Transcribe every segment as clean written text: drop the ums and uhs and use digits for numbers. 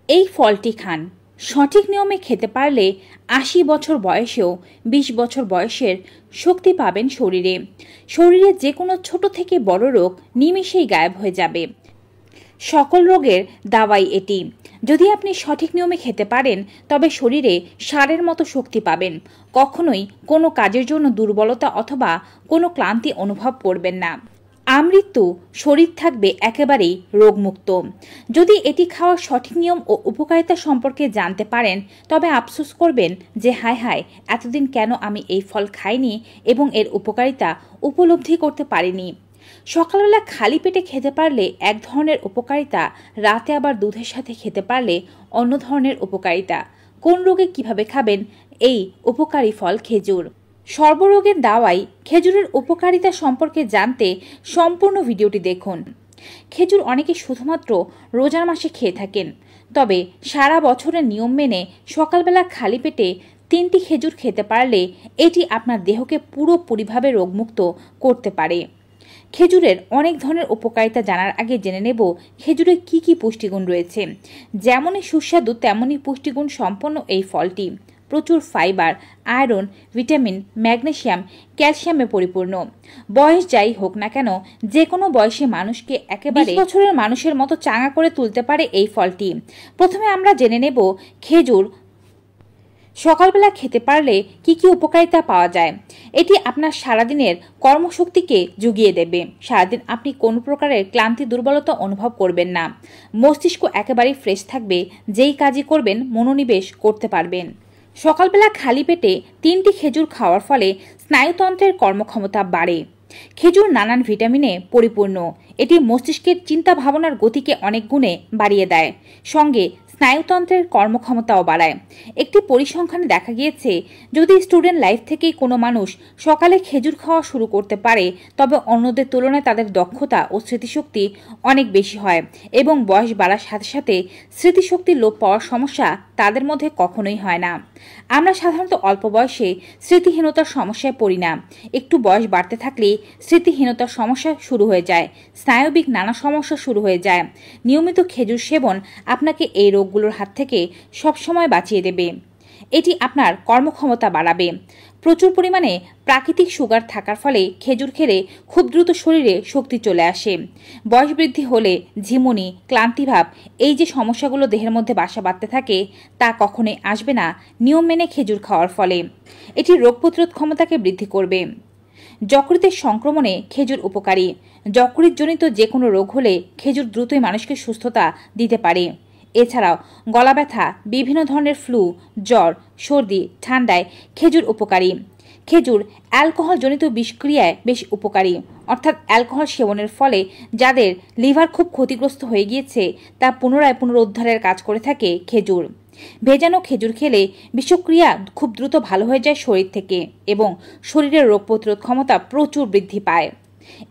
এই ফলটি খান। সঠিক নিয়মে খেতে পারলে ৮০ বছর বয়সেও ২০ বছর বয়সের শক্তি পাবেন শরীরে। শরীরে যে কোনো ছোট থেকে বড় রোগ নিমেষেই গায়েব হয়ে যাবে। সকল রোগের দাওয়াই এটি। যদি আপনি সঠিক নিয়মে খেতে পারেন তবে শরীরে সারের মতো শক্তি পাবেন। কখনোই কোনো কাজের জন্য দুর্বলতা অথবা কোনো ক্লান্তি অনুভব করবেন না। আমৃত্যু শরীর থাকবে একেবারেই রোগমুক্ত। যদি এটি খাওয়ার সঠিক নিয়ম ও উপকারিতা সম্পর্কে জানতে পারেন তবে আফসোস করবেন যে হায় হায়, এতদিন কেন আমি এই ফল খাইনি এবং এর উপকারিতা উপলব্ধি করতে পারিনি। সকালবেলা খালি পেটে খেতে পারলে এক ধরনের উপকারিতা, রাতে আবার দুধের সাথে খেতে পারলে অন্য ধরনের উপকারিতা। কোন রোগে কিভাবে খাবেন এই উপকারী ফল খেজুর। সর্বরোগের দাওয়াই খেজুরের উপকারিতা সম্পর্কে জানতে সম্পূর্ণ ভিডিওটি দেখুন। খেজুর অনেকে শুধুমাত্র রোজার মাসে খেয়ে থাকেন, তবে সারা বছরের নিয়ম মেনে সকালবেলা খালি পেটে ৩টি খেজুর খেতে পারলে এটি আপনার দেহকে পুরোপুরিভাবে রোগমুক্ত করতে পারে। খেজুরের অনেক ধরনের উপকারিতা জানার আগে জেনে নেব খেজুরে কি কি পুষ্টিগুণ রয়েছে। যেমনই সুস্বাদু তেমনই পুষ্টিগুণ সম্পন্ন এই ফলটি। প্রচুর ফাইবার, আয়রন, ভিটামিন, ম্যাগনেসিয়াম, ক্যালসিয়ামে পরিপূর্ণ। বয়স যাই হোক না কেন, যে কোনো বয়সী মানুষকে একেবারে ২০ বছরের মানুষের মতো চাঙা করে তুলতে পারে এই ফলটি। প্রথমে আমরা জেনে নেব খেজুর সকালবেলা খেতে পারলে কি কি উপকারিতা পাওয়া যায়। এটি আপনার সারাদিনের কর্মশক্তিকে জুগিয়ে দেবে। সারাদিন আপনি কোনো প্রকারের ক্লান্তি দুর্বলতা অনুভব করবেন না। মস্তিষ্ক একেবারেই ফ্রেশ থাকবে। যেই কাজই করবেন মনোনিবেশ করতে পারবেন। সকালবেলা খালি পেটে ৩টি খেজুর খাওয়ার ফলে স্নায়ুতন্ত্রের কর্মক্ষমতা বাড়ে। খেজুর নানান ভিটামিনে পরিপূর্ণ। এটি মস্তিষ্কের চিন্তা ভাবনার গতিকে অনেক গুণে বাড়িয়ে দেয়, সঙ্গে স্নায়ুতন্ত্রের কর্মক্ষমতাও বাড়ায়। একটি পরিসংখ্যানে দেখা গিয়েছে যদি স্টুডেন্ট লাইফ থেকেই কোনো মানুষ সকালে খেজুর খাওয়া শুরু করতে পারে তবে অন্যদের তুলনায় তাদের দক্ষতা ও স্মৃতিশক্তি অনেক বেশি হয় এবং বয়স বাড়ার সাথে সাথে স্মৃতিশক্তির লোপ পাওয়ার সমস্যা তাদের মধ্যে কখনোই হয় না। আমরা সাধারণত অল্প বয়সে স্মৃতিহীনতার সমস্যায় পড়ি না। একটু বয়স বাড়তে থাকলে স্মৃতিহীনতার সমস্যা শুরু হয়ে যায়, স্নায়বিক নানা সমস্যা শুরু হয়ে যায়। নিয়মিত খেজুর সেবন আপনাকে এই রোগগুলোর হাত থেকে সবসময় বাঁচিয়ে দেবে। এটি আপনার কর্মক্ষমতা বাড়াবে। প্রচুর পরিমাণে প্রাকৃতিক সুগার থাকার ফলে খেজুর খেলে খুব দ্রুত শরীরে শক্তি চলে আসে। বয়স বৃদ্ধি হলে ঝিমুনি, ক্লান্তিভাব, এই যে সমস্যাগুলো দেহের মধ্যে বাসা বাঁধতে থাকে তা কখনোই আসবে না নিয়ম মেনে খেজুর খাওয়ার ফলে। এটি রোগ প্রতিরোধ ক্ষমতাকে বৃদ্ধি করবে। যকৃতের সংক্রমণে খেজুর উপকারী। যকৃৎজনিত যে কোনো রোগ হলে খেজুর দ্রুতই মানুষকে সুস্থতা দিতে পারে। এছাড়াও গলা ব্যথা, বিভিন্ন ধরনের ফ্লু, জ্বর, সর্দি, ঠান্ডায় খেজুর উপকারী। খেজুর অ্যালকোহলজনিত বিষক্রিয়ায় বেশ উপকারী, অর্থাৎ অ্যালকোহল সেবনের ফলে যাদের লিভার খুব ক্ষতিগ্রস্ত হয়ে গিয়েছে তা পুনরায় পুনরুদ্ধারের কাজ করে থাকে খেজুর। ভেজানো খেজুর খেলে বিষক্রিয়া খুব দ্রুত ভালো হয়ে যায় শরীর থেকে এবং শরীরের রোগ প্রতিরোধ ক্ষমতা প্রচুর বৃদ্ধি পায়।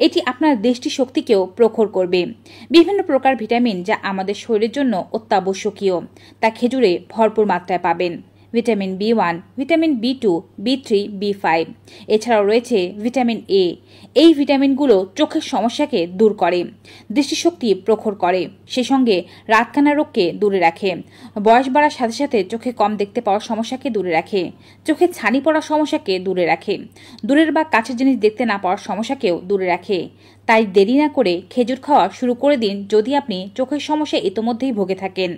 এটি আপনার দৃষ্টিশক্তিকেও প্রখর করবে। বিভিন্ন প্রকার ভিটামিন যা আমাদের শরীরের জন্য অত্যাবশ্যকীয় তা খেজুরে ভরপুর মাত্রায় পাবেন। Vitamin B1, vitamin B2, B3, B5, এছাড়াও রয়েছে ভিটামিন A। এই ভিটামিনগুলো চোখের সমস্যাকে দূর করে, দৃষ্টিশক্তি প্রখর করে, সেই সঙ্গে রাতকানা রোগকে দূরে রাখে। বয়স বাড়ার সাথে সাথে চোখে কম দেখতে পাওয়ার সমস্যাকে দূরে রাখে, চোখে ছানি পড়ার সমস্যাকে দূরে রাখে, দূরের বা কাছের জিনিস দেখতে না পাওয়ার সমস্যাকেও দূরে রাখে। তাই দেরি না করে খেজুর খাওয়া শুরু করে দিন যদি আপনি চোখের সমস্যা ইতোমধ্যেই ভুগে থাকেন।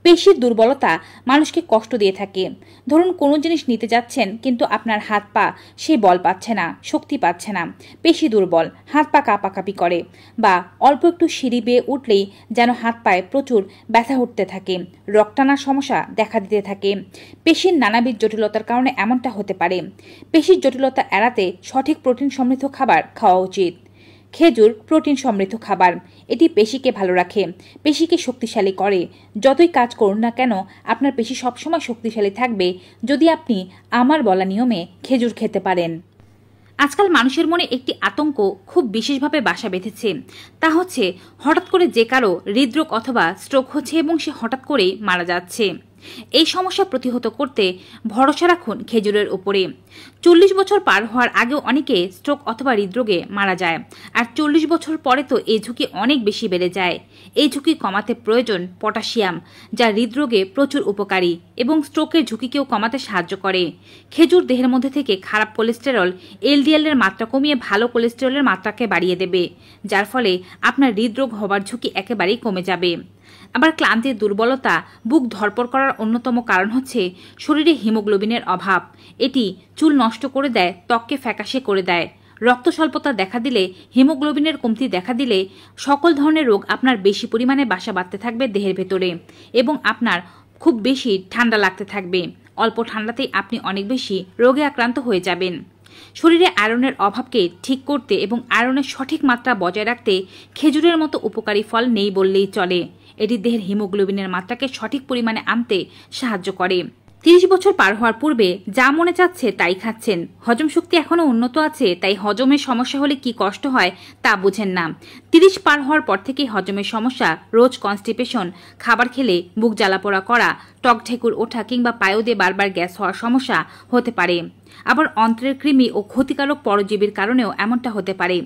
পেশির দুর্বলতা মানুষকে কষ্ট দিয়ে থাকে। ধরুন কোনো জিনিস নিতে যাচ্ছেন কিন্তু আপনার হাত পা সেই বল পাচ্ছে না, শক্তি পাচ্ছে না, পেশি দুর্বল, হাত পা কাঁপাকাঁপি করে, বা অল্প একটু সিঁড়ি বেয়ে উঠলেই যেন হাত পায়ে প্রচুর ব্যথা উঠতে থাকে, রক্তানার সমস্যা দেখা দিতে থাকে। পেশির নানাবিধ জটিলতার কারণে এমনটা হতে পারে। পেশির জটিলতা এড়াতে সঠিক প্রোটিন সমৃদ্ধ খাবার খাওয়া উচিত। খেজুর প্রোটিন সমৃদ্ধ খাবার। এটি পেশিকে ভালো রাখে, পেশিকে শক্তিশালী করে। যতই কাজ করুন না কেন আপনার পেশি সবসময় শক্তিশালী থাকবে যদি আপনি আমার বলা নিয়মে খেজুর খেতে পারেন। আজকাল মানুষের মনে একটি আতঙ্ক খুব বিশেষভাবে বাসা বেঁধেছে, তা হচ্ছে হঠাৎ করে যে কারো হৃদরোগ অথবা স্ট্রোক হচ্ছে এবং সে হঠাৎ করেই মারা যাচ্ছে। এই সমস্যা প্রতিহত করতে ভরসা রাখুন খেজুরের উপরে। 40 বছর পার হওয়ার আগেও অনেকে স্ট্রোক অথবা হৃদরোগে মারা যায়, আর 40 বছর পরে তো এই ঝুঁকি অনেক বেশি বেড়ে যায়। এই ঝুঁকি কমাতে প্রয়োজন পটাশিয়াম, যা হৃদরোগে প্রচুর উপকারী এবং স্ট্রোকের ঝুঁকিকেও কমাতে সাহায্য করে। খেজুর দেহের মধ্যে থেকে খারাপ কোলেস্টেরল এলডিএল এর মাত্রা কমিয়ে ভালো কোলেস্টেরলের মাত্রাকে বাড়িয়ে দেবে, যার ফলে আপনার হৃদরোগ হবার ঝুঁকি একেবারেই কমে যাবে। আবার ক্লান্তির দুর্বলতা, বুক ধড়পড় করার অন্যতম কারণ হচ্ছে শরীরে হিমোগ্লোবিনের অভাব। এটি চুল নষ্ট করে দেয়, ত্বককে ফ্যাকাশে করে দেয়। রক্ত স্বল্পতা দেখা দিলে, হিমোগ্লোবিনের কমতি দেখা দিলে সকল ধরনের রোগ আপনার বেশি পরিমাণে বাসা বাঁধতে থাকবে দেহের ভেতরে এবং আপনার খুব বেশি ঠান্ডা লাগতে থাকবে। অল্প ঠান্ডাতেই আপনি অনেক বেশি রোগে আক্রান্ত হয়ে যাবেন। শরীরে আয়রনের অভাবকে ঠিক করতে এবং আয়রনের সঠিক মাত্রা বজায় রাখতে খেজুরের মতো উপকারী ফল নেই বললেই চলে। এটি দেহের হিমোগ্লোবিনের মাত্রাকে সঠিক পরিমাণে আনতে সাহায্য করে। 30 বছর পার হওয়ার পূর্বে যা মনে চাচ্ছে তাই খাচ্ছেন, হজম শক্তি এখনও উন্নত আছে, তাই হজমের সমস্যা হলে কি কষ্ট হয় তা বুঝেন না। 30 পার হওয়ার পর থেকেই হজমের সমস্যা, রোজ কনস্টিপেশন, খাবার খেলে বুক জ্বালাপোড়া করা, টক ঢেকুর ওঠা কিংবা পায়ু দিয়ে বারবার গ্যাস হওয়ার সমস্যা হতে পারে। আবার অন্ত্রের কৃমি ও ক্ষতিকারক পরজীবীর কারণেও এমনটা হতে পারে।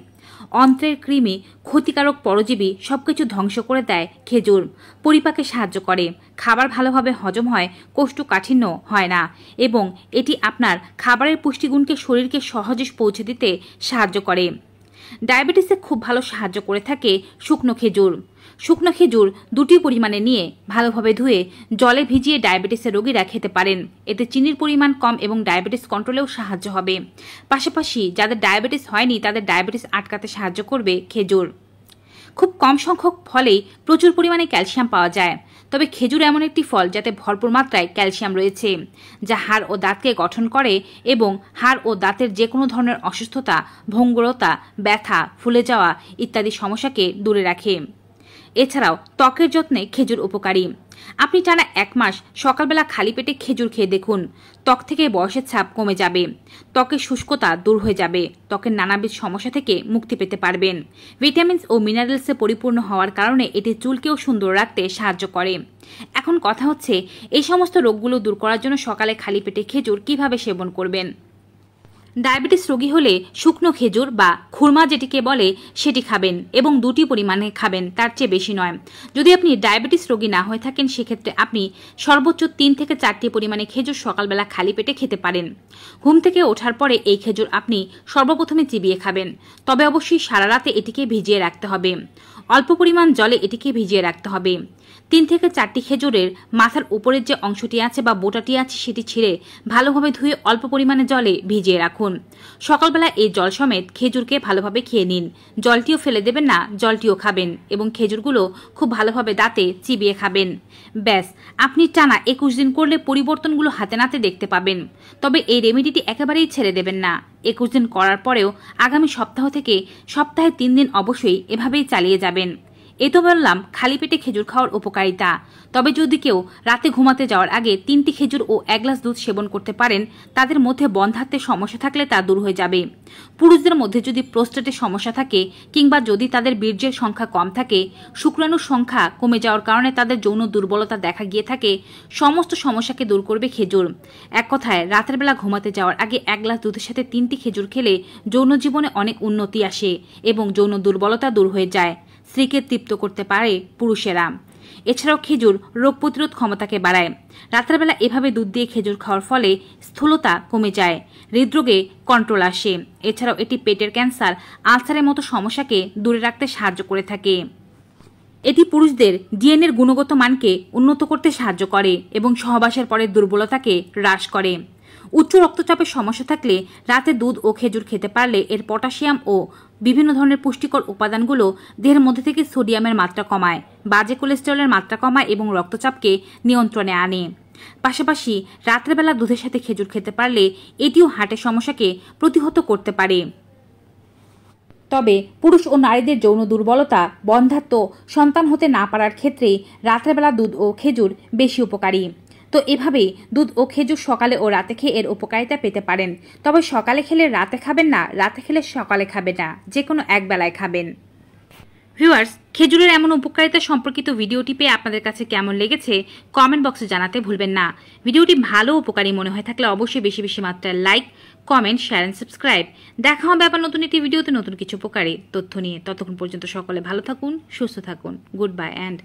অন্ত্রের কৃমি, ক্ষতিকারক পরজীবী সবকিছু ধ্বংস করে দেয় খেজুর। পরিপাকে সাহায্য করে, খাবার ভালোভাবে হজম হয়, কোষ্ঠকাঠিন্য হয় না এবং এটি আপনার খাবারের পুষ্টিগুণকে শরীরকে সহজে পৌঁছে দিতে সাহায্য করে। ডায়াবেটিসে খুব ভালো সাহায্য করে থাকে শুকনো খেজুর। শুকনো খেজুর দুটি পরিমাণে নিয়ে ভালোভাবে ধুয়ে জলে ভিজিয়ে ডায়াবেটিসের রোগীরা খেতে পারেন। এতে চিনির পরিমাণ কম এবং ডায়াবেটিস কন্ট্রোলেও সাহায্য হবে। পাশাপাশি যাদের ডায়াবেটিস হয়নি তাদের ডায়াবেটিস আটকাতে সাহায্য করবে খেজুর। খুব কম সংখ্যক ফলেই প্রচুর পরিমাণে ক্যালসিয়াম পাওয়া যায়। তবে খেজুর এমন একটি ফল যাতে ভরপুর মাত্রায় ক্যালসিয়াম রয়েছে, যা হাড় ও দাঁতকে গঠন করে এবং হাড় ও দাঁতের যে কোনো ধরনের অসুস্থতা, ভঙ্গুরতা, ব্যথা, ফুলে যাওয়া ইত্যাদি সমস্যাকে দূরে রাখে। এছাড়াও ত্বকের যত্নে খেজুর উপকারী। আপনি টানা 1 মাস সকালবেলা খালি পেটে খেজুর খেয়ে দেখুন, ত্বক থেকে বয়সের ছাপ কমে যাবে, ত্বকের শুষ্কতা দূর হয়ে যাবে, ত্বকের নানাবিধ সমস্যা থেকে মুক্তি পেতে পারবেন। ভিটামিনস ও মিনারেলসে পরিপূর্ণ হওয়ার কারণে এটি চুলকেও সুন্দর রাখতে সাহায্য করে। এখন কথা হচ্ছে, এই সমস্ত রোগগুলো দূর করার জন্য সকালে খালি পেটে খেজুর কিভাবে সেবন করবেন। ডায়াবেটিস রোগী হলে শুকনো খেজুর বা খুরমা যেটিকে বলে সেটি খাবেন এবং দুটি পরিমাণে খাবেন, তার চেয়ে বেশি নয়। যদি আপনি ডায়াবেটিস রোগী না হয়ে থাকেন সেক্ষেত্রে আপনি সর্বোচ্চ 3 থেকে 4টি পরিমাণে খেজুর সকালবেলা খালি পেটে খেতে পারেন। ঘুম থেকে ওঠার পরে এই খেজুর আপনি সর্বপ্রথমে চিবিয়ে খাবেন, তবে অবশ্যই সারা রাতে এটিকে ভিজিয়ে রাখতে হবে। অল্প পরিমাণ জলে এটিকে ভিজিয়ে রাখতে হবে। 3 থেকে 4টি খেজুরের মাথার উপরের যে অংশটি আছে বা বোটাটি আছে সেটি ছিঁড়ে ভালোভাবে ধুয়ে অল্প পরিমাণে জলে ভিজিয়ে রাখুন। সকালবেলা এই জল সমেত খেজুরকে ভালোভাবে খেয়ে নিন। জলটিও ফেলে দেবেন না, জলটিও খাবেন এবং খেজুরগুলো খুব ভালোভাবে দাঁতে চিবিয়ে খাবেন। ব্যাস, আপনি টানা 21 দিন করলে পরিবর্তনগুলো হাতে নাতে দেখতে পাবেন। তবে এই রেমেডিটি একেবারেই ছেড়ে দেবেন না। 21 দিন করার পরেও আগামী সপ্তাহ থেকে সপ্তাহে 3 দিন অবশ্যই এভাবেই চালিয়ে যাবেন। এ তো বললাম খালি পেটে খেজুর খাওয়ার উপকারিতা। তবে যদি কেউ রাতে ঘুমাতে যাওয়ার আগে 3টি খেজুর ও 1 গ্লাস দুধ সেবন করতে পারেন, তাদের মধ্যে বন্ধ্যাত্বের সমস্যা থাকলে তা দূর হয়ে যাবে। পুরুষদের মধ্যে যদি প্রোস্টেটের সমস্যা থাকে কিংবা যদি তাদের বীর্যের সংখ্যা কম থাকে, শুক্রাণুর সংখ্যা কমে যাওয়ার কারণে তাদের যৌন দুর্বলতা দেখা গিয়ে থাকে, সমস্ত সমস্যাকে দূর করবে খেজুর। এক কথায় রাতের বেলা ঘুমাতে যাওয়ার আগে 1 গ্লাস দুধের সাথে 3টি খেজুর খেলে যৌন জীবনে অনেক উন্নতি আসে এবং যৌন দুর্বলতা দূর হয়ে যায়। স্ত্রীকে তৃপ্ত করতে পারে পুরুষেরা। এছাড়াও খেজুর রোগ প্রতিরোধ ক্ষমতাকে বাড়ায়। রাত্রেবেলা এভাবে দুধ দিয়ে খেজুর খাওয়ার ফলে স্থূলতা কমে যায়, হৃদরোগে কন্ট্রোল আসে। এছাড়াও এটি পেটের ক্যান্সার, আলসারের মতো সমস্যাকে দূরে রাখতে সাহায্য করে থাকে। এটি পুরুষদের ডিএনএর গুণগত মানকে উন্নত করতে সাহায্য করে এবং সহবাসের পরে দুর্বলতাকে হ্রাস করে। উচ্চ রক্তচাপের সমস্যা থাকলে রাতে দুধ ও খেজুর খেতে পারলে এর পটাশিয়াম ও বিভিন্ন ধরনের পুষ্টিকর উপাদানগুলো দেহের মধ্যে থেকে সোডিয়ামের মাত্রা কমায়, বাজে কোলেস্টেরলের মাত্রা কমায় এবং রক্তচাপকে নিয়ন্ত্রণে আনে। পাশাপাশি রাত্রেবেলা দুধের সাথে খেজুর খেতে পারলে এটিও হার্টের সমস্যাকে প্রতিহত করতে পারে। তবে পুরুষ ও নারীদের যৌন দুর্বলতা, বন্ধ্যাত্ব, সন্তান হতে না পারার ক্ষেত্রে রাত্রেবেলা দুধ ও খেজুর বেশি উপকারী। তো এভাবেই দুধ ও খেজুর সকালে ও রাতে খেয়ে এর উপকারিতা পেতে পারেন। তবে সকালে খেলে রাতে খাবেন না, রাতে খেলে সকালে খাবেন না, যে কোনো এক বেলায় খাবেন। ভিউয়ার্স, খেজুরের এমন উপকারিতা সম্পর্কিত ভিডিওটি পেয়ে আপনাদের কাছে কেমন লেগেছে কমেন্ট বক্সে জানাতে ভুলবেন না। ভিডিওটি ভালো উপকারী মনে হয়ে থাকলে অবশ্যই বেশি বেশি মাত্রায় like, comment, share and subscribe. দেখা হবে আবার নতুন একটি ভিডিওতে নতুন কিছু উপকারী তথ্য নিয়ে। ততক্ষণ পর্যন্ত সকলে ভালো থাকুন, সুস্থ থাকুন। Good bye and